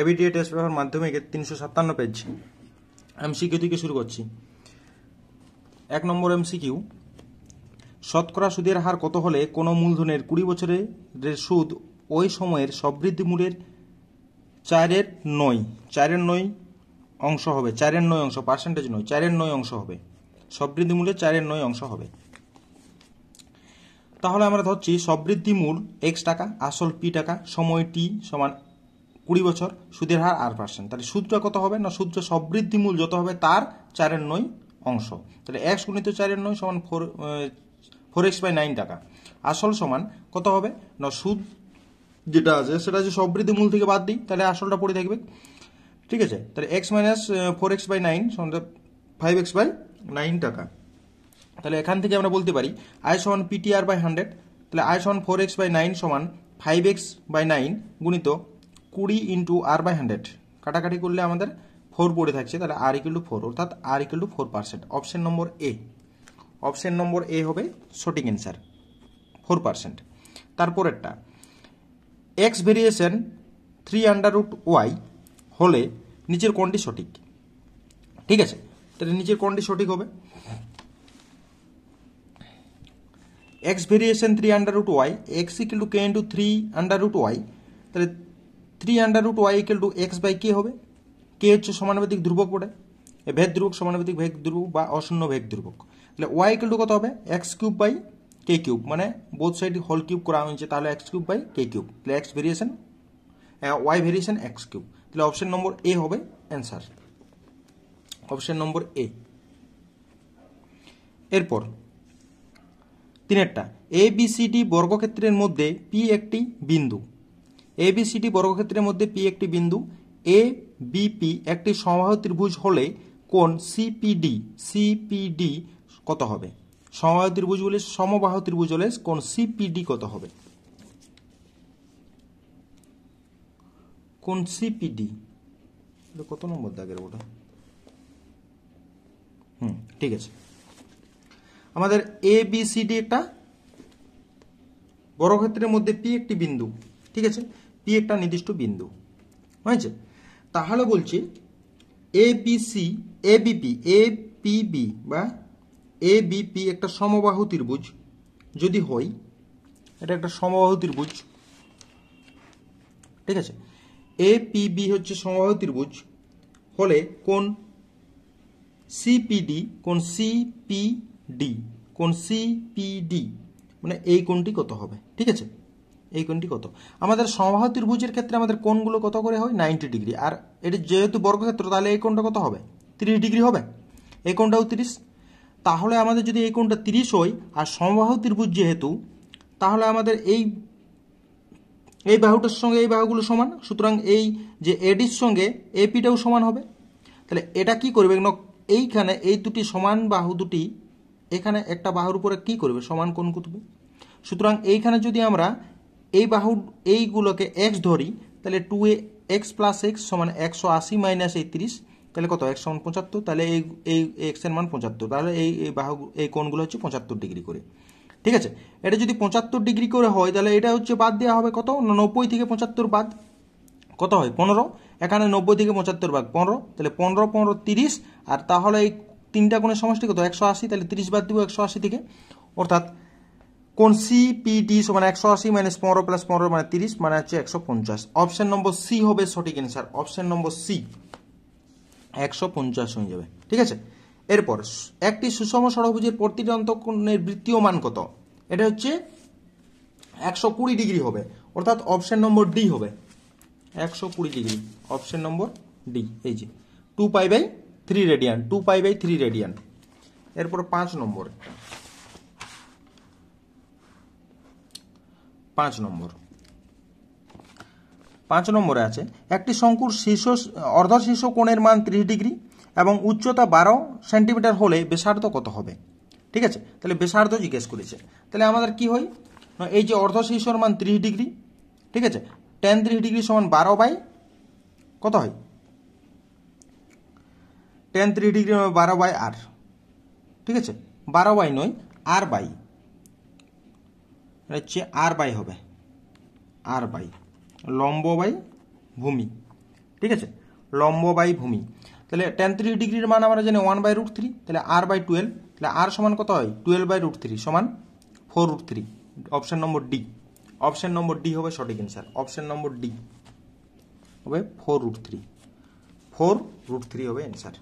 ABTA test paper মাধ্যমিক 357 page MCQ থেকে শুরু করছি। 1 নম্বর এমসিকিউ, শতকরা সুদের হার কত হলে কোনো মূলধনের 20 বছরের সুদ ওই সময়ের সবৃদ্ধি মূল্যের 4/9 অংশ হবে। 4/9 অংশ, পার্সেন্টেজ নয়, 4/9 অংশ হবে। সবৃদ্ধি মূল্যের 4/9 অংশ হবে। তাহলে আমরা ধরছি সবৃদ্ধি মূল x টাকা, আসল p টাকা, সময় t সমান 20 বছর, সুদের হার r%। তাহলে সুদটা কত হবে না, সুদটা সবৃদ্ধি মূল যত হবে তার 4/9 অংশ। তাহলে x গুণিত 4/9 সমান 4x/9 টাকা। আসল সমান কত হবে না, সুদ যেটা আছে সেটা যে সবৃদ্ধি মূল থেকে বাদ দিই তাহলে আসলটা পড়ে থাকবে। ঠিক আছে, তাহলে x - 4x/9 সমান 5x/9 টাকা। তাহলে এখান থেকে আমরা বলতে পারি i সমান PTR/100। তাহলে i সমান 4x/9 সমান 5x/9 গুণিত 20 ইন্টু r/100। কাটাকাটি করলে আমাদের 4 পড়ে থাকছে, তাহলে r = 4, অর্থাৎ r = 4%। অপশন নম্বর এ, অপশন নম্বর এ হবে সঠিক অ্যান্সার, 4%। তারপরেরটা, x ভেরিয়েশন 3√y হলে নিচের কোনটি সঠিক? ঠিক আছে, তাহলে নিচের কোনটি সঠিক হবে? x variation 3√y, x = k × 3√y, তাহলে 3√y = x/k হবে। k হচ্ছে সমানুপাতিক ধ্রুবক বটে, ভেদ ধ্রুবক, সমানুপাতিক ভেদ ধ্রুবক বা অশূন্য ভেদ ধ্রুবক। তাহলে y = কত হবে? x³/k³, মানে বোথ সাইড হোল কিউব করা হয়েছে, তাহলে x³/k³। তাহলে x variation y variation x³। তাহলে অপশন নম্বর এ হবে অ্যান্সার, অপশন নম্বর এ। এরপর তিনেরটা, ABCD বর্গক্ষেত্রের মধ্যে P একটি বিন্দু। ABCD বর্গক্ষেত্রের মধ্যে P একটি বিন্দু। ABP একটি সমবাহু ত্রিভুজ হলে কোণ CPD কত হবে? সমবাহু ত্রিভুজ হলে কোণ CPD কত হবে? কোণ CPD কত নম্বর দাগের ওটা? ঠিক আছে, আমাদের ABCD একটা বর্গক্ষেত্রের মধ্যে P একটি বিন্দু। ঠিক আছে, P একটা নির্দিষ্ট বিন্দু হয়েছে। তাহলে বলছি ABP বা ABP একটা সমবাহু ত্রিভুজ যদি হয়, এটা একটা সমবাহু ত্রিভুজ। ঠিক আছে, APB হচ্ছে সমবাহু ত্রিভুজ হলে কোণ CPD মানে এই কোণটি কত হবে? ঠিক আছে, এই কোণটি কত? আমাদের সমবাহু ত্রিভুজের ক্ষেত্রে আমাদের কোণগুলো কত করে হয়? 90 ডিগ্রি। আর এটি যেহেতু বর্গক্ষেত্র, তাহলে এই কোণটা কত হবে? 30 ডিগ্রি হবে। এই কোণটাও 30। তাহলে আমাদের যদি এই কোণটা 30 হয় আর সমবাহু ত্রিভুজ যেহেতু, তাহলে আমাদের এই বাহুটার সঙ্গে এই বাহুগুলো সমান, সুতরাং এই যে এডির সঙ্গে এপিটাও সমান হবে। তাহলে এটা কি করবে না, এইখানে এই দুটি সমান বাহু দুটি এখানে একটা বাহুর উপরে কি করবে? সমান কোণ করবে। সুতরাং এইখানে যদি আমরা এই বাহু এইগুলোকে x ধরি, তাহলে 2x + x সমান 180 - এই 30, তাহলে কত? x সমান 75। তাহলে এই x এর মান 75। তাহলে এই বাহু এই কোণগুলো হচ্ছে 75 ডিগ্রি করে। ঠিক আছে, এটা যদি 75 ডিগ্রি করে হয় তাহলে এটা হচ্ছে বাদ দেওয়া হবে কত? 90 থেকে 75 বাদ কত হয়? 15। এখানে 90 থেকে 75 বাদ 15, তাহলে 15 15 30। আর তাহলে এই তিনটা কোণের সমষ্টি কত? 180। তাহলে 30 বাদ দিব 180 থেকে, অর্থাৎ কোণ CPD সমান 180 - 15 + 15 মানে 30, মানে হচ্ছে 150। অপশন নম্বর সি হবে সঠিক অ্যান্সার, অপশন নম্বর সি 150 হয়ে যাবে। ঠিক আছে, এরপর একটি সুষম ষড়ভুজের প্রতিটি অন্তঃকোণের বৃত্তীয় মান কত? এটা হচ্ছে 120 ডিগ্রি হবে, অর্থাৎ অপশন নম্বর ডি হবে 120 ডিগ্রি। অপশন নম্বর ডি, এই যে 2π/3 রেডিয়ান, 2π/3 রেডিয়ান। এরপর 5 নম্বর, 5 নম্বরে আছে একটি শঙ্কুর অর্ধশীর্ষ কোণের মান 30 ডিগ্রি এবং উচ্চতা 12 সেন্টিমিটার হলে ব্যাসার্ধ কত হবে? ঠিক আছে, তাহলে ব্যাসার্ধ জিজ্ঞেস করেছে। তাহলে আমাদের কি হয়, এই যে অর্ধশীর্ষর মান 30 ডিগ্রি, ঠিক আছে, tan 30 ডিগ্রি সমান 12 কত হয়? tan 30 degree 12/r। ঠিক আছে, 12/9 r/, হচ্ছে r/, হবে r/, লম্ব/ভূমি, ঠিক আছে, লম্ব বাই ভূমি। তাহলে tan 3 ডিগ্রির মান আমরা জানি 1/√3, তাহলে r/12, তাহলে r সমান কত হয় 12/√3 সমান 4√3। Option number D, option number D হবে সঠিক অ্যান্সার। অপশন নম্বর ডি হবে 4√3, 4√3 হবে অ্যান্সার।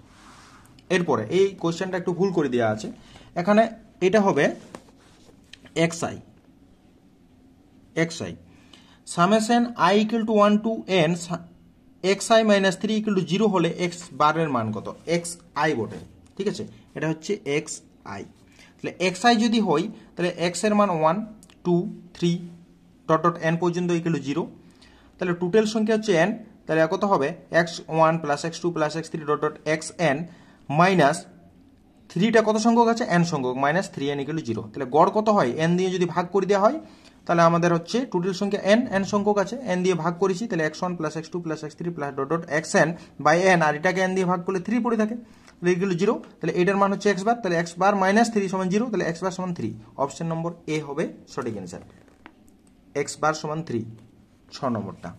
এরপরে এই কোশ্চেনটা একটু ভুল করে দেওয়া আছে, এখানে এটা হবে xi, xi summation i equal to 1 to n xi minus 3 equal to 0 হলে x বারের মান কত, xi বটে, ঠিক আছে, এটা হচ্ছে xi। তাহলে xi যদি হয় তাহলে x এর মান 1 2 3 ডট ডট n পর্যন্ত ইকুয়াল টু 0, তাহলে টোটাল সংখ্যা হচ্ছে n, তাহলে কত হবে x1 plus x2 plus x3 dot dot xn minus 3টা কত সংখ্যক আছে n সংখ্যক, মাইনাস 3n ইকুয়াল টু 0। তাহলে গড় কত হয় n দিয়ে যদি ভাগ করে দেওয়া হয় তাহলে আমাদের হচ্ছে টোটাল সংখ্যা n সংখ্যক আছে, n দিয়ে ভাগ করেছি, তাহলে x1 plus x2 plus x3 plus dot dot xn by n, আর এটাকে n দিয়ে ভাগ করলে 3 পড়ে থাকে, তাহলে ইকুয়াল টু 0। তাহলে এটার মান হচ্ছে x বার, তাহলে x বার মাইনাস 3 সমান 0, তাহলে x বার সমান 3। অপশন নম্বর এ হবে সঠিক অ্যান্সার, x বার সমান 3, 6 নম্বরটা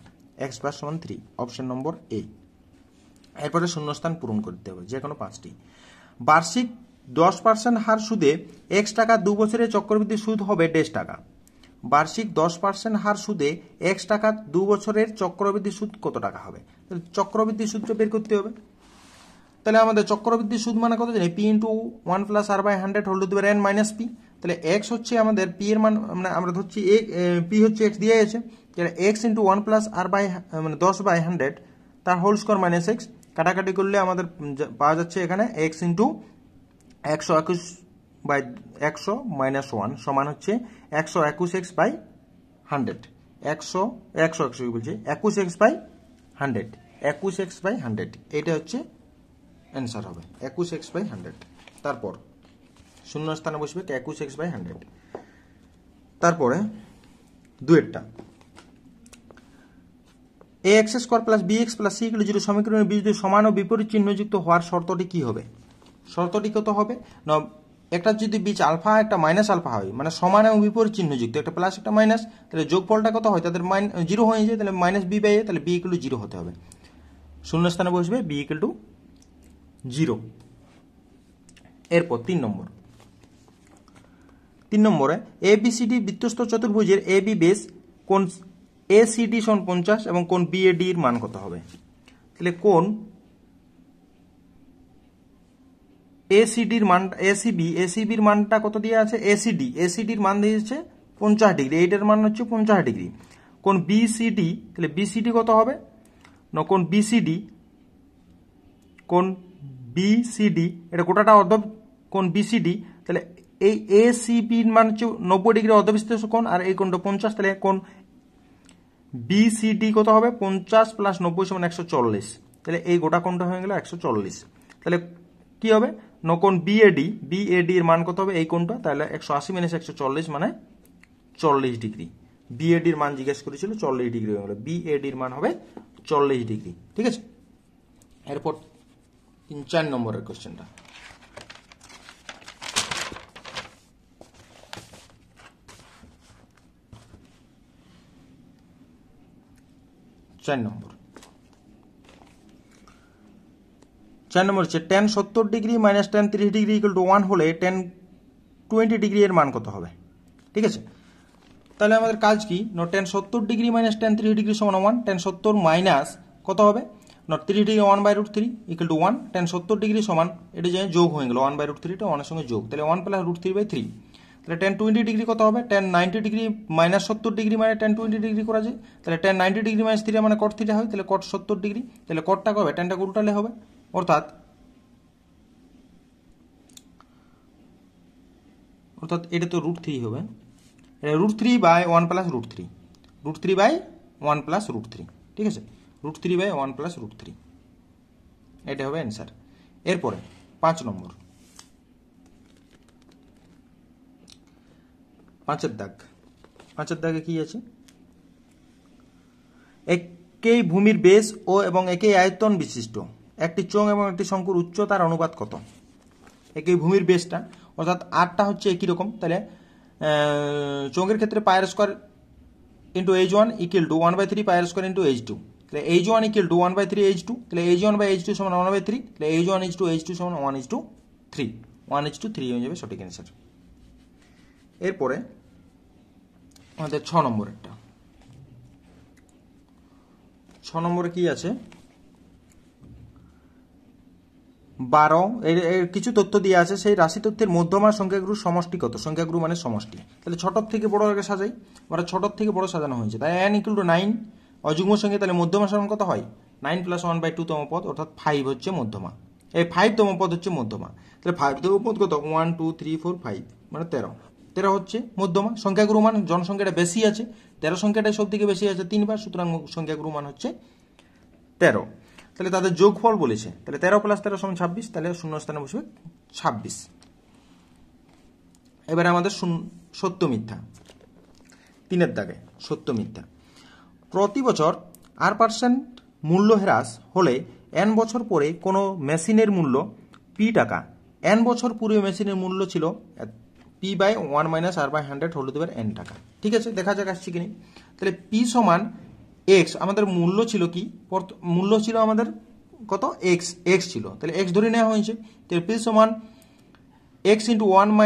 x বার সমান 3, অপশন নম্বর এ। এরপরে শূন্যস্থান পূরণ করতে হবে যে কোনো 5টি। বার্ষিক 10% হার সুদে x টাকা 2 বছরের চক্রবৃদ্ধি সুদ হবে 1.5 টাকা। বার্ষিক 10% হার সুদে x টাকা 2 বছরের চক্রবৃদ্ধি সুদ কত টাকা হবে? চক্রবৃদ্ধি সুদটা বের করতে হবে। তাহলে আমাদের চক্রবৃদ্ধি সুদ মানে কত জানি, p into 1 plus r by 100 whole to the power n minus p। তাহলে x হচ্ছে আমাদের p এর মান, মানে আমরা ধরছি p হচ্ছে x দিয়ে আছে, তাহলে x into 1 plus r by মানে 10 বাই 100 তার হোল স্কোয়ার মাইনাস x, কাটাকাটি করলে আমাদের পাওয়া যাচ্ছে এখানে x ইন্টু 121 বাই 100 মাইনাস 1 সমান হচ্ছে 121x বাই 100, 121 বলছে 21x বাই 100, 21x বাই 100, এটা হচ্ছে অ্যান্সার হবে 21x বাই 100। তারপর শূন্য স্থানে বসবে 21x বাই 100। তারপরে দুয়েরটা ax square plus bx plus c equal 0 সমীকরণের বীজ দুই সমান ও বিপরীত চিহ্নযুক্ত হওয়ার শর্তটি কি হবে? শর্তটি কত হবে না, একটা যদি বীজ আলফা একটা মাইনাস আলফা হয়, মানে সমান এবং বিপরীত চিহ্নযুক্ত, একটা প্লাস একটা মাইনাস, তাহলে যোগফলটা কত হয় তাদের 0 হয়ে যায়, তাহলে মাইনাস বি বাই এ, তাহলে বি ইকুয়াল টু 0 হতে হবে। শূন্য স্থানে বসবে বি ইকুয়াল টু 0। এরপর 3 নম্বরে এবিসিডি বৃত্তস্থ চতুর্ভুজের এ বি বেস কোন এসিডি সমান 50 এবং কোন বিএডি এর মান কত হবে? তাহলে কোন এসিডির মান, এসিবির মানটা কত দিয়ে আছে, এসিডির মান দিয়েছে 50 ডিগ্রি, এইটার মান হচ্ছে 50 ডিগ্রি। কোন বিসিডি, তাহলে বিসিডি কত হবে না, কোন বিসিডি এটা গোটাটা অর্ধ, কোন বিসিডি, তাহলে এই এসিবির মান হচ্ছে 90 ডিগ্রি অর্ধবিস্তৃত কোণ, আর এই কোণটা 50, তাহলে কোন বিসিডি কত হবে 50 প্লাস 90 সমান 140, তাহলে এই গোটা কোণটা হয়ে গেল 140। তাহলে কি হবে না, কোন বিএডি এর মান কত হবে এই কোণটা, তাহলে 180 মাইনাস 140 মানে 40 ডিগ্রি। বিএডি এর মান জিজ্ঞেস করেছিল 40 ডিগ্রি হয়ে গেল, বিএডি এর মান হবে 40 ডিগ্রি, ঠিক আছে। এরপর 4 নম্বরের কোশ্চেনটা, চার নম্বর হচ্ছে tan 70 degree minus tan 30 degree equal to 1 হলে tan 20 ডিগ্রি এর মান কত হবে? ঠিক আছে, তাহলে আমাদের কাজ কি, tan 70 degree minus tan 30 degree সমান 1, tan 70 মাইনাস কত হবে 30 degree 1/√3 equal to 1, tan 70 degree সমান এটা যে যোগ হয়ে গেল 1/√3 টা 1 এর সঙ্গে যোগ, তাহলে 1 প্লাস √3/3, তাহলে tan 20 ডিগ্রি কত হবে, tan 90 ডিগ্রি মাইনাস 70 ডিগ্রি মানে tan 20 ডিগ্রি করা যায়, তাহলে tan 90 ডিগ্রি মাইনাস 3 মানে cot θ হয়, তাহলে cot 70 ডিগ্রি, তাহলে cotটা কবে tanটা উল্টালে হবে, অর্থাৎ এটা তো √3 হবে, √3 বাই 1 প্লাস √3, √3 বাই 1 প্লাস √3, ঠিক আছে, √3 বাই 1 প্লাস √3, এটা হবে অ্যান্সার। এরপরে 5 নম্বর, 5এর দাগে কি আছে, একই ভূমির বেস ও এবং একই আয়তন বিশিষ্ট একটি চোঙ এবং একটি শঙ্কুর উচ্চতার অনুপাত কত? একই ভূমির বেসটা অর্থাৎ আরটা হচ্ছে একই রকম, তাহলে চোঙের ক্ষেত্রে পায়ের square into h1 equal to 1/3 পায়ের স্কোয়ার ইন্টু h2, তাহলে H1 ইকুয়াল টু 1/3 H2, তাহলে H1/H2 সমান 1/3, তাহলে H1:H2 সমান 1:3, 1:3 হয়ে যাবে সঠিক অ্যান্সার। এরপরে আমাদের 6 নম্বরেরটা, 6 নম্বরে কি আছে 12 এর কিছু তথ্য দিয়ে আছে, সেই রাশি তথ্যের মধ্যমা সংখ্যাগুরুর সমষ্টি কত? সংখ্যাগুরু মানে সমষ্টি, তাহলে ছোটর থেকে বড় আগে সাজাই, আমরা ছোটর থেকে বড় সাজানো হয়েছে, তাই n ইকুয়াল টু 9 অযুগ্ম সংখ্যা, তাহলে মধ্যমা সমান কত হয় 9 + 1/2 তম পদ, অর্থাৎ 5 হচ্ছে মধ্যমা, এই 5 তম পদ হচ্ছে মধ্যমা, তাহলে 5 তম পদ কত 1 2 3 4 5 মানে 13 হচ্ছে মধ্যমা। সংখ্যাগুরু মান জনসংখ্যাটা বেশি আছে, 13 সংখ্যাটাই সব থেকে বেশি আছে 3 বার, সুতরাং সংখ্যাগুরু মান হচ্ছে 13। তাহলে তাদের যোগফল বলেছে, তাহলে 13 + 13 = 26, তাহলে শূন্য স্থানে বসবে 26। এবারে আমাদের সত্য মিথ্যা, 3 দাগে সত্য মিথ্যা। প্রতি বছর R% মূল্য হ্রাস হলে n বছর পরে কোনো মেশিনের মূল্য p টাকা, n বছর পূর্বে মেশিনের মূল্য ছিল p/1 - R/100 n টাকা। ঠিক আছে, দেখা যাক আসছে কিনা। তাহলে p সমান x, আমাদের মূল্য ছিল কি, মূল্য ছিল আমাদের কত x ছিল, তাহলে x ধরে নেওয়া হয়েছে, তাহলে p সমান x × 1 -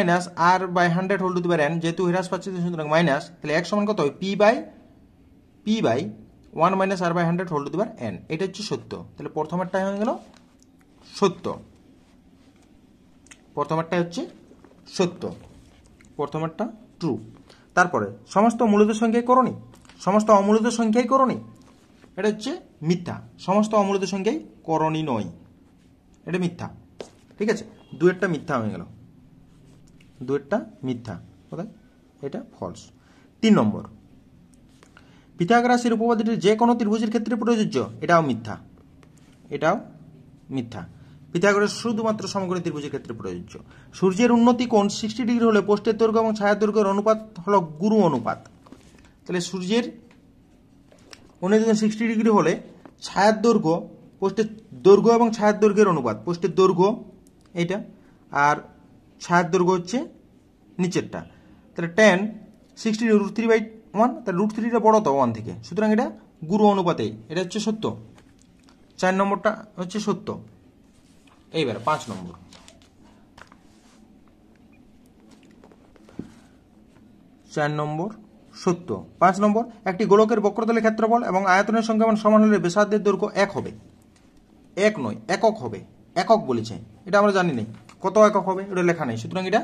R/100 n, যেহেতু হ্রাস পাচ্ছে সুতরাং মাইনাস, তাহলে x সমান কত হয় p/1 - R/100 n, এটা হচ্ছে সত্য। তাহলে প্রথমেরটা হয়ে গেল সত্য, প্রথমেরটা হচ্ছে সত্য, প্রথমেরটা ট্রু। তারপরে সমস্ত মূলত সংখ্যাই করণী, সমস্ত অমূলত সংখ্যাই করণী, এটা হচ্ছে মিথ্যা, সমস্ত অমূলত সংখ্যাই করণী নয়, এটা মিথ্যা। ঠিক আছে, দুয়েরটা মিথ্যা হয়ে গেল, দুয়েরটা মিথ্যা, কোথায় এটা ফলস। 3 নম্বর, পিথাগোরাসের উপপাদ্যটি যে কোনো ত্রিভুজের ক্ষেত্রে প্রযোজ্য, এটাও মিথ্যা, এটাও মিথ্যা। পিথাগোরাস শুধুমাত্র সমকোণী ত্রিভুজের ক্ষেত্রে প্রযোজ্য। সূর্যের উন্নতি কোণ 60 ডিগ্রি হলে পোস্টের দৈর্ঘ্য এবং ছায়ার দৈর্ঘ্যের অনুপাত হলো গুরু অনুপাত। তাহলে সূর্যের উন্নতি কোণ 60 ডিগ্রি হলে ছায়ার দৈর্ঘ্য, পোস্টের দৈর্ঘ্য এবং ছায়ার দৈর্ঘ্যের অনুপাত, পোস্টের দৈর্ঘ্য এইটা আর ছায়ার দৈর্ঘ্য হচ্ছে নিচেরটা, তাহলে tan 60 √3/1, তাহলে √3টা বড় তো 1 থেকে, সুতরাং এটা গুরু অনুপাতেই, এটা হচ্ছে সত্য। 4 নম্বরটা হচ্ছে সত্য। এইবার 5 নম্বর, 4 নম্বর সত্য। 5 নম্বর, একটি গোলকের বক্রতলের ক্ষেত্রফল এবং আয়তনের সংখ্যা সমান হলে ব্যাসার্ধের দৈর্ঘ্য 1 হবে, 1 নয় একক হবে, একক বলেছে, এটা আমরা জানি নাই কত একক হবে, এটা লেখা নেই, সুতরাং এটা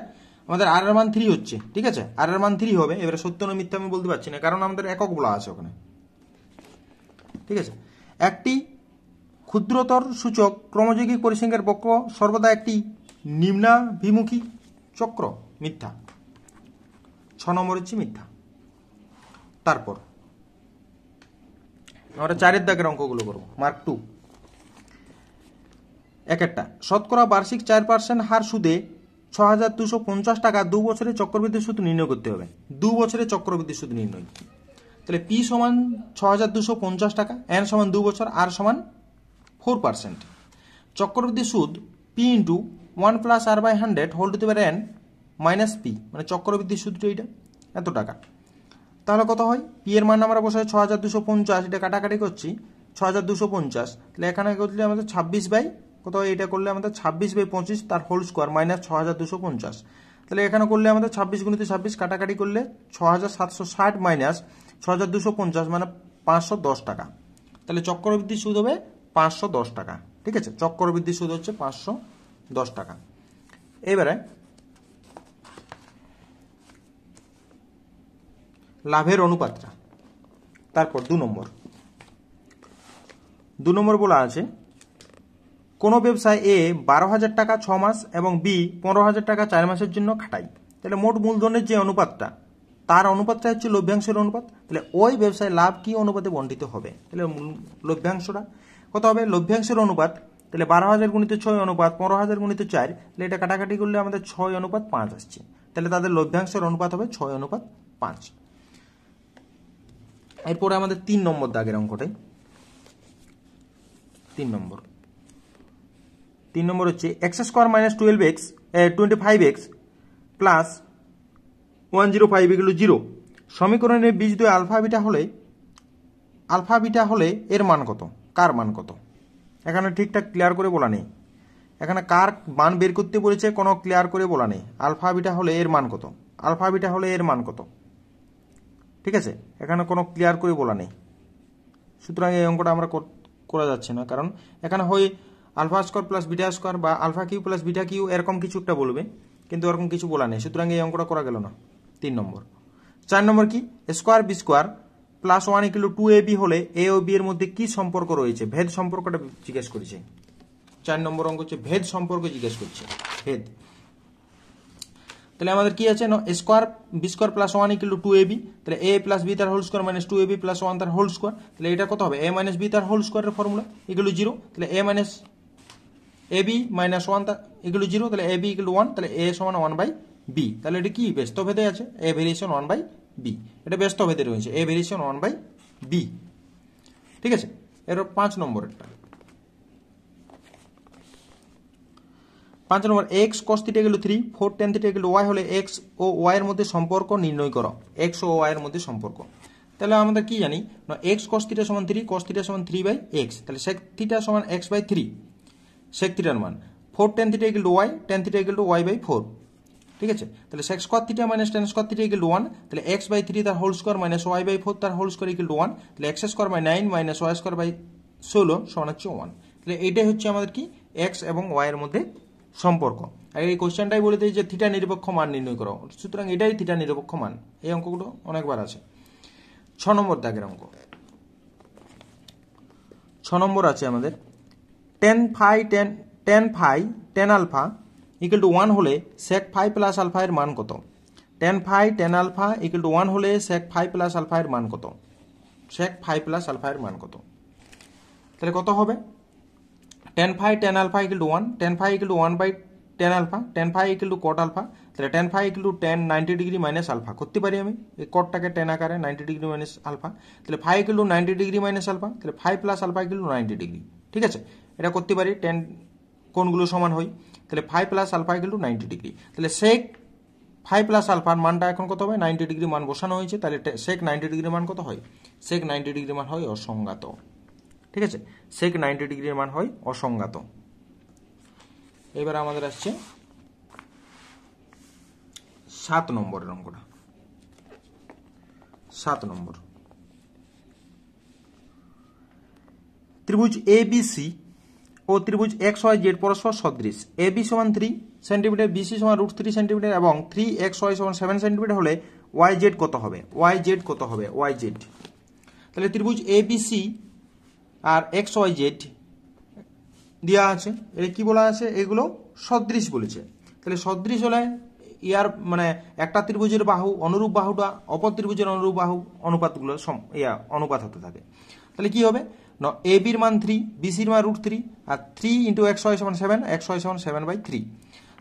আমাদের r এর মান 3 হচ্ছে। ঠিক আছে, r এর মান 3 হবে। এবারে সত্য না মিথ্যা আমি বলতে পারছি না, কারণ আমাদের একক বলা আছে ওখানে। ঠিক আছে, একটি ক্ষুদ্রতর সূচক ক্রমযৌগিক পরিসংখ্যার বক্র সর্বদা একটি নিম্নাভিমুখী চক্র, মিথ্যা। 6 নম্বর হচ্ছে মিথ্যা। তারপর আমরা 4 দাগের অঙ্কগুলো করবো, মার্ক 2। একটা, শতকরা বার্ষিক 4% হার সুদে 6250 টাকা 2 বছরের চক্রবৃদ্ধি সুদ নির্ণয় করতে হবে। 2 বছরের চক্রবৃদ্ধি সুদ নির্ণয়, তাহলে p সমান 6250 টাকা, n সমান 2 বছর, r সমান 4%। চক্রবৃদ্ধি সুদ p × 1 + R/100 n - p, মানে চক্রবৃদ্ধি সুদটা এইটা এত টাকা। তাহলে কত হয়, p এর মান আমরা বসাই 6250, এটা কাটাকাটি করছি 6250, তাহলে এখানে করলে আমাদের 26 বাই কত হয়, এটা করলে আমাদের 26/25 তার হোল স্কোয়ার মাইনাস 6250, তাহলে এখানে করলে আমাদের 26 × 26 কাটাকাটি করলে 6760 মাইনাস 6250 মানে 510 টাকা, তাহলে চক্রবৃদ্ধি সুদ হবে 510 টাকা। ঠিক আছে, চক্রবৃদ্ধি সুদ হচ্ছে 510 টাকা। এবারে লাভের অনুপাতটা, তারপর 2 নম্বর বলা আছে কোনো ব্যবসায় এ 12,000 টাকা 6 মাস এবং বি 15,000 টাকা 4 মাসের জন্য খাটায়, তাহলে মোট মূলধনের যে অনুপাতটা, তার অনুপাতটা হচ্ছে লভ্যাংশের অনুপাত, তাহলে ওই ব্যবসায় লাভ কি অনুপাতে বণ্টিত হবে, তাহলে লভ্যাংশটা কত হবে, লভ্যাংশের অনুপাত, তাহলে 12,000 × 6 অনুপাত 15,000 × 4, তাহলে এটা কাটাকাটি করলে আমাদের 6:5 আসছে, তাহলে তাদের লভ্যাংশের অনুপাত হবে 6:5। এরপরে আমাদের 3 নম্বর দাগের অঙ্কটাই, 3 নম্বর হচ্ছে x² - 25x প্লাস 105 = 0 সমীকরণের বীজদ্বয় আলফা বিটা হলে আলফা বিটা হলে এর মান কত, কার মান কত, এখানে ঠিকঠাক ক্লিয়ার করে বলা নেই। এখানে কার মান বের করতে বলেছে কোনো ক্লিয়ার করে বলা নেই। আলফা বিটা হলে এর মান কত, আলফা বিটা হলে এর মান কত, ঠিক আছে, এখানে কোনো ক্লিয়ার করে বলা নেই। সুতরাং এই অঙ্কটা আমরা করা যাচ্ছে না, কারণ এখানে হয় alpha square plus beta square বা alpha cube plus beta cube এরকম কিছু একটা বলবে, কিন্তু এরকম কিছু বলা নেই। সুতরাং এই অঙ্কটা করা গেল না। 3 নম্বর। 4 নম্বর কি, square B square plus 1 = 2ab হলে এ ও বি এর মধ্যে কি সম্পর্ক রয়েছে, ভেদ সম্পর্কটা জিজ্ঞেস করেছে। 4 নম্বর অঙ্ক হচ্ছে ভেদ সম্পর্ক জিজ্ঞেস করছে, ভেদ। তাহলে আমাদের কি আছে, square B square plus 1 = 2ab, তাহলে a প্লাস বি তার whole square minus 2ab plus 1 তার হোল স্কোয়ার, তাহলে এটা কত হবে, a মাইনাস বি তার হোল স্কোয়ারের ফর্মুলা = 0, তাহলে a মাইনাস ab মাইনাস 1 তার = 0, তাহলে ab = 1, তাহলে a সমান 1/b। তাহলে এটা কি ব্যস্ত ভেদে আছে, a ভেরিয়েশন 1/b, এটা ব্যস্ত ভেদে রয়েছে a ভেরিয়েশন 1/b, ঠিক আছে। এর 5 নম্বরেরটা, 5 নম্বর, x cos θ = 3, 4 tan θ = y হলে x ও y এর মধ্যে সম্পর্ক নির্ণয় করো, x ও y এর মধ্যে সম্পর্ক। তাহলে আমরা কি জানি, x cos θ = 3, cos θ = 3/x, তাহলে sec θ = x/3, sec θ এর মান 4 tan θ = y, tan θ = y/4, ঠিক আছে। তাহলে sec square θ - tan square θ = 1, তাহলে x/3 তার হোল স্কয়ার মাইনাস y/4 তার হোল স্কয়ার = 1, তাহলে x² / 9 - y² / 16 = 1। তাহলে এইটাই হচ্ছে আমাদের কি x এবং y এর মধ্যে সম্পর্ক। আর এই কোশ্চেনটাই বলে দেয় যে থিটা নিরপেক্ষ মান নির্ণয় করো, সুতরাং এটাই থিটা নিরপেক্ষ মান। এই অঙ্কগুলো অনেকবার আছে। 6 নম্বর দাগের অঙ্ক, 6 নম্বর আছে আমাদের tan phi tan alpha = 1 হলে sec phi প্লাস আলফা এর মান কত, tan phi tan alpha = 1 হলে sec phi প্লাস আলফা এর মান কত, sec phi প্লাস আলফা এর মান কত, তাহলে কত হবে, tan phi tan alpha = 1, tan phi = 1/tan alpha, tan phi = cot alpha, তাহলে tan phi = tan 90 degree minus alpha করতে পারি আমি, এই কটটাকে tan আকারে 90 ডিগ্রি মাইনাস আলফা, তাহলে phi = 90 ডিগ্রি মাইনাস আলফা, তাহলে phi প্লাস আলফা = 90 ডিগ্রি, ঠিক আছে। এটা করতে পারি, tan কোণগুলো সমান হয়, তাহলে phi প্লাস আলফা = 90 ডিগ্রি, তাহলে sec phi প্লাস আলফার মানটা এখন কত হবে, 90 ডিগ্রি মান বসানো হয়েছে, তাহলে sec 90 ডিগ্রি মান কত হয়, sec 90 ডিগ্রি মান হয় অসংজ্ঞাত, ঠিক আছে, sec 90 ডিগ্রির মান হয় অসংজ্ঞাত। এবার আমাদের আসছে 7 নম্বরের অঙ্কটা, 7 নম্বর, ত্রিভুজ ABC ও ত্রিভুজ XYZ পরস্পর সদৃশ, AB = 3 সেন্টিমিটার, BC = √3 সেন্টিমিটার এবং 3XY = 7 সেন্টিমিটার হলে YZ কত হবে, YZ কত হবে, YZ। তাহলে ত্রিভুজ ABC আর XYZ দেওয়া আছে, এটা কি বলা আছে, এগুলো সদৃশ বলেছে। তাহলে সদৃশ হলে ইয়ার মানে একটা ত্রিভুজের বাহু অনুরূপ বাহুটা অপর ত্রিভুজের অনুরূপ বাহু অনুপাতগুলো অনুপাত হতে থাকে। তাহলে কি হবে, AB এর মান 3, BC এর মান √3 আর 3 × XY = 7, XY = 7/3।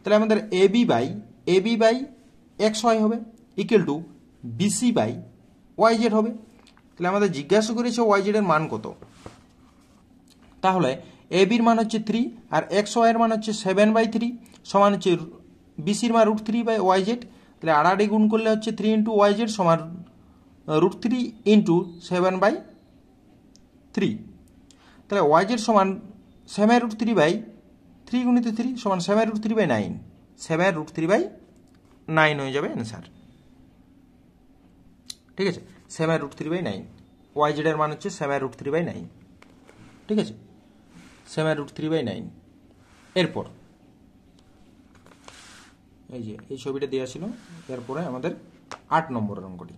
তাহলে আমাদের AB/XY হবে = BC/YZ হবে। তাহলে আমাদের জিজ্ঞাসা করেছে YZ এর মান কত, তাহলে AB এর মান হচ্ছে 3 আর XY এর মান হচ্ছে 7/3 সমান হচ্ছে BC এর মান √3/YZ, তাহলে আড়াআড়ি গুণ করলে হচ্ছে 3 × YZ সমান √3 × 7/3, তাহলে YZ সমান 7√3/3 × 3 সমান 7√3/9, 7√3/9 হয়ে যাবে অ্যান্সার, ঠিক আছে, 7√3/9, YZ এর মান হচ্ছে 7√3/9, ঠিক আছে, 7√3/9। এরপর এই যে এই ছবিটা দেওয়া ছিল, এরপরে আমাদের 8 নম্বরের অঙ্কটি,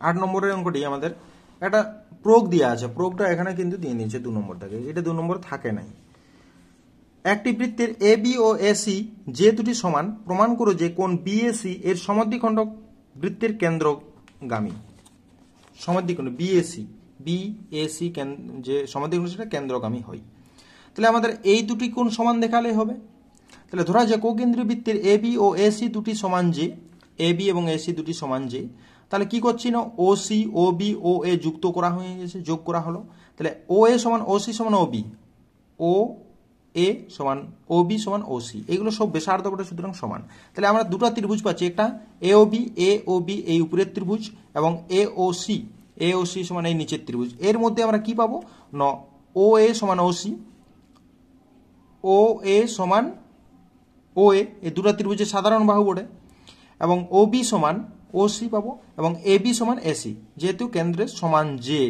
8 নম্বরের অঙ্কটি আমাদের একটা প্রোগ দেওয়া আছে, প্রোগটা এখানে কিন্তু দিয়ে নিয়েছে 2 নম্বর থেকে, এটা 2 নম্বর থাকে নাই। একটি বৃত্তের AB ও AC যে দুটি সমান, প্রমাণ করো যে কোণ BAC এর সমদ্বিখণ্ডক বৃত্তের কেন্দ্রগামী, সমদ্বিখণ্ড BAC যে সমদ্বিখণ্ড সেটা কেন্দ্রগামী হয়। তাহলে আমাদের এই দুটি কোণ সমান দেখালে হবে। তাহলে ধরা যাক কেন্দ্রীয় বৃত্তের AB ও AC দুটি সমান যে, AB এবং AC দুটি সমান যে, তাহলে কি করছি না, OC OB OA যুক্ত করা হয়ে গেছে, যোগ করা হলো। তাহলে OA = OC = OB, এ সমান ও বি সমান ও সি, এগুলো সব ব্যাসার্ধ বটে, সুতরাং সমান। তাহলে আমরা দুটো ত্রিভুজ পাচ্ছি, একটা এ ও বি এই উপরের ত্রিভুজ এবং এ ও সি সমান এই নিচের ত্রিভুজ। এর মধ্যে আমরা কি পাবো না ও এ সমান ও সি, ও এ সমান ও এ, এই দুটো ত্রিভুজের সাধারণ বাহু বটে, এবং ও বি সমান ও সি পাবো, এবং এ বি সমান এসি, যেহেতু কেন্দ্রের সমান জে,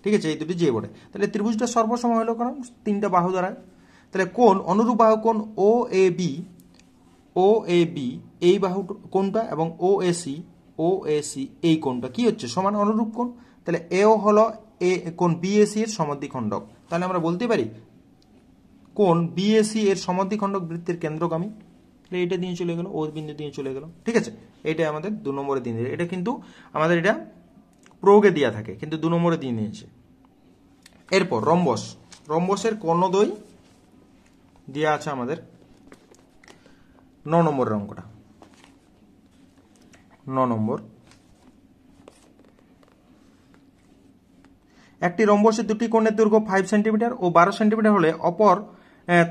ঠিক আছে, এই দুটি জে বটে। তাহলে ত্রিভুজটা সর্বসম হলো কারণ তিনটা বাহু দ্বারা। তাহলে কোন অনুরূপ বাহু কোন ও এ বি এই বাহু কোনটা, এবং ও এ সি এই কোনটা কি হচ্ছে সমান অনুরূপ কোণ। তাহলে এও হলো এ কোন বিএসি এর সমদ্বিখণ্ডক। তাহলে আমরা বলতে পারি কোন বিএসি এর সমদ্বিখণ্ডক বৃত্তের কেন্দ্রগামী। তাহলে এটা দিয়ে চলে গেল, ও বিন্দু দিয়ে চলে গেল, ঠিক আছে। এটা আমাদের 2 নম্বরে দিয়ে দিল। এটা কিন্তু আমাদের এটা প্রয়োগে দেওয়া থাকে, কিন্তু 2 নম্বরে দিয়ে নিয়েছে। এরপর রম্বসের কর্ণদ্বয় দেওয়া আছে আমাদের 9 নম্বরের অঙ্কটা। 9 নম্বর, একটি রম্বসের দুটি কোণের দৈর্ঘ্য 5 সেন্টিমিটার ও 12 সেন্টিমিটার হলে অপর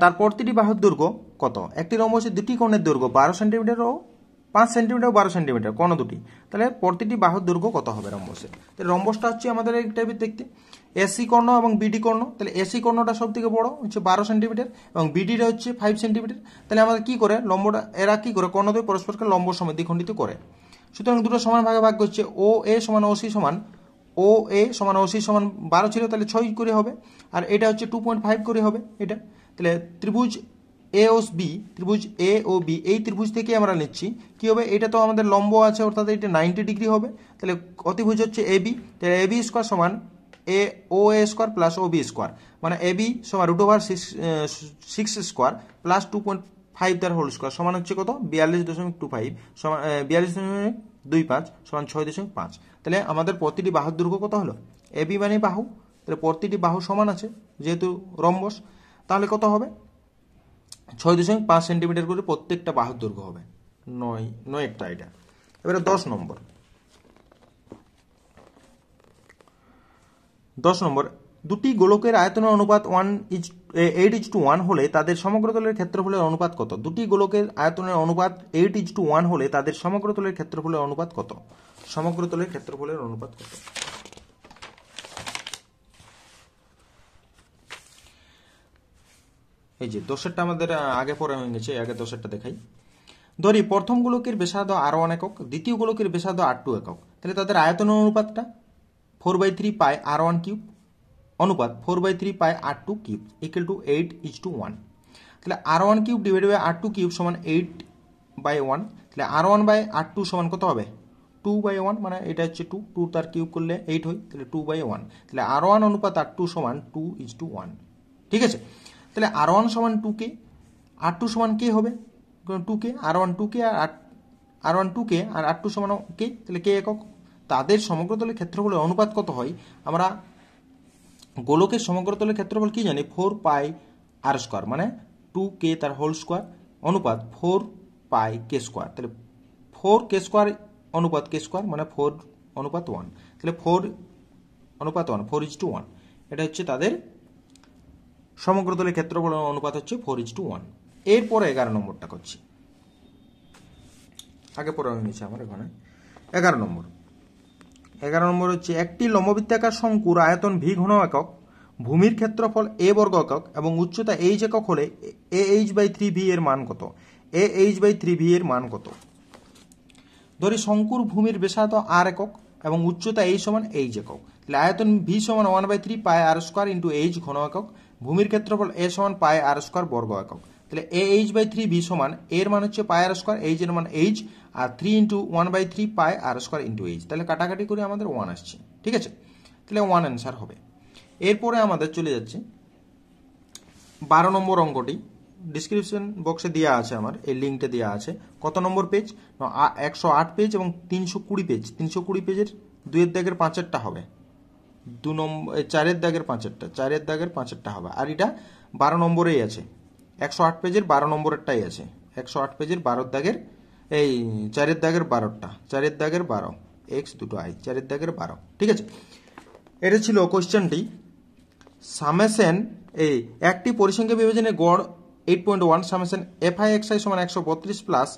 তার প্রতিটি বাহুর দৈর্ঘ্য কত? একটি রম্বসের দুটি কোণের দৈর্ঘ্য 12 সেন্টিমিটার ও 5 সেন্টিমিটার ও 12 সেন্টিমিটার কোণ দুটি, তাহলে প্রতিটি বাহুর দৈর্ঘ্য কত হবে রম্বসের? তাহলে রম্বসটা হচ্ছে আমাদের এই টাইপের দেখতে, এসি কর্ণ এবং বিডি কর্ণ। তাহলে এসি কর্ণটা সব থেকে বড় হচ্ছে 12 সেন্টিমিটার এবং বিডিটা হচ্ছে 5 সেন্টিমিটার। তাহলে আমাদের কি করে লম্বটা, এরা কি করে কর্ণদ্বয় পরস্পরকে লম্ব সমদ্বিখণ্ডিত করে। সুতরাং দুটো সমান ভাগে ভাগ করছে, ও এ সমান ও সি সমান ও এ সমান ও সি সমান 12 ছিল, তাহলে 6 করে হবে, আর এটা হচ্ছে 2.5 করে হবে এটা। তাহলে ত্রিভুজ এ ও বি এই ত্রিভুজ থেকে আমরা নিচ্ছি কি হবে, এটা তো আমাদের লম্ব আছে অর্থাৎ এটা 90 ডিগ্রি হবে। তাহলে অতিভুজ হচ্ছে এ বি, তাহলে এ বি স্কোয়ার সমান ও এ স্কোয়ার প্লাস ও বি স্কোয়ার, মানে এ বি সমান √6 স্কোয়ার প্লাস 2.5 তার হোল স্কোয়ার সমান হচ্ছে কত 42.25 সমান 42.25 সমান 6.5। তাহলে আমাদের প্রতিটি বাহুর দৈর্ঘ্য কত হলো, এ বি মানে বাহু, তাহলে প্রতিটি বাহু সমান আছে যেহেতু রম্বস, তাহলে কত হবে 6.5 সেন্টিমিটার করে প্রত্যেকটা বাহুর দৈর্ঘ্য হবে। 9 একটা এটা। এবারে 10 নম্বর, দুটি গোলকের আয়তনের অনুপাত 8:1 হলে তাদের সমগ্রতলের ক্ষেত্রফলের অনুপাত কত? দুটি গোলকের আয়তনের অনুপাত 8:1 হলে তাদের সমগ্রতলের ক্ষেত্রফলের অনুপাত কত? সমগ্রতলের ক্ষেত্রফলের অনুপাত কত? এই যে দশেরটা আমাদের আগে পরে হয়ে গেছে, আগে দশেরটা দেখাই। ধরি প্রথম গোলকের ব্যাসার্ধ R1 একক, দ্বিতীয় গোলকের ব্যাসার্ধ R2 একক। তাহলে তাদের আয়তনের অনুপাতটা 4/3 পাই R1 কিউব অনুপাত 4/3 পাই R2 কিউব ইকুয়াল টু 8:1। তাহলে R1 cube divided by R2 cube সমান 8/1। তাহলে R1 বাই R2 সমান কত হবে 2/1, মানে এটা হচ্ছে 2 তার কিউব করলে 8 হয়, তাহলে 2/1। তাহলে R1 অনুপাত R2 সমান 2:1, ঠিক আছে। তাহলে R1 সমান 2K, R2 সমান কে হবে 2K, R1 2K আর R1 2K আর R2 সমান K, তাহলে K একক। তাদের সমগ্রতলের ক্ষেত্রফলের অনুপাত কত হয়, আমরা গোলকের সমগ্রতলের ক্ষেত্রফল কি জানি 4 পাই আর স্কোয়ার, মানে 2K তার হোল স্কোয়ার অনুপাত 4 পাই কে স্কোয়ার। তাহলে 4K স্কোয়ার অনুপাত K স্কোয়ার মানে 4 অনুপাত 1, তাহলে 4 অনুপাত 1 4:1, এটা হচ্ছে তাদের সমগ্রতলের ক্ষেত্রফল অনুপাত হচ্ছে 4:1। এরপরে 11 নম্বরটা করছি, আগে পরে নিয়েছি আমার এখানে 11 নম্বর হচ্ছে একটি লম্ববৃত্তাকার শঙ্কুর আয়তন ভি ঘন একক, ভূমির ক্ষেত্রফল এ বর্গ একক এবং উচ্চতা এইচ একক হলে AH/3V এর মান কত? AH/3V এর মান কত? ধরি শঙ্কুর ভূমির ব্যাসার্ধ R একক এবং উচ্চতা এই সমান এইচ একক। তাহলে আয়তন ভি সমান 1/3 পাই আর স্কোয়ার ইন্টু এইচ ঘন একক, ভূমির ক্ষেত্রফল এ সমান পাই আর স্কোয়ার বর্গ একক। তাহলে AH/3V সমান এর মান হচ্ছে পাই আর স্কোয়ার, এইচ এর মান এইচ, আর 3 ইন্টু 1/3 পাই আর স্কোয়ার ইন্টু এইচ। তাহলে কাটাকাটি করে আমাদের 1 আসছে, ঠিক আছে। তাহলে 1 অ্যান্সার হবে। এরপরে আমাদের চলে যাচ্ছে 12 নম্বর অঙ্কটি, ডিসক্রিপশন বক্সে দেওয়া আছে, আমার এই লিঙ্কটা দেওয়া আছে। কত নম্বর পেজ, 108 পেজ এবং 320 পেজ। 320 পেজের 2-এর দাগের 5-এরটা হবে, 2 নম্বর 4-এর দাগের 5-এরটা, 4-এর দাগের 5-এরটা হবে, আর এটা 12 নম্বরেই আছে। 108 পেজের 12 নম্বরেরটাই আছে, 108 পেজের 12 দাগের এই 4-এর দাগের 12টা, 4-এর দাগের 12 x দুটো i, 4-এর দাগের 12, ঠিক আছে। এটা ছিল কোশ্চেনটি। সামেশন এই একটি পরিসংখ্যা বিভাজনের গড় 8.1 সামেশন এফআই এক্সআই সমান 132 প্লাস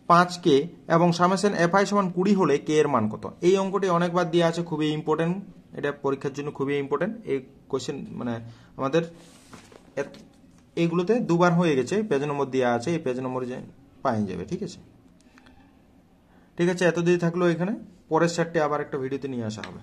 5k এবং সামেশন এফআই সমান 20 হলে কে এর মান কত? এই অঙ্কটি অনেকবার দেওয়া আছে, খুবই ইম্পর্টেন্ট, এটা পরীক্ষার জন্য খুবই ইম্পর্টেন্ট। এই কোশ্চেন মানে আমাদের এইগুলোতে দুবার হয়ে গেছে, পেজ নম্বর দেওয়া আছে, এই পেজ নম্বরে পাই যাবে। ঠিক আছে, ঠিক আছে, এত দিয়ে থাকলো এখানে, পরের চারটে আবার একটা ভিডিওতে নিয়ে আসা হবে।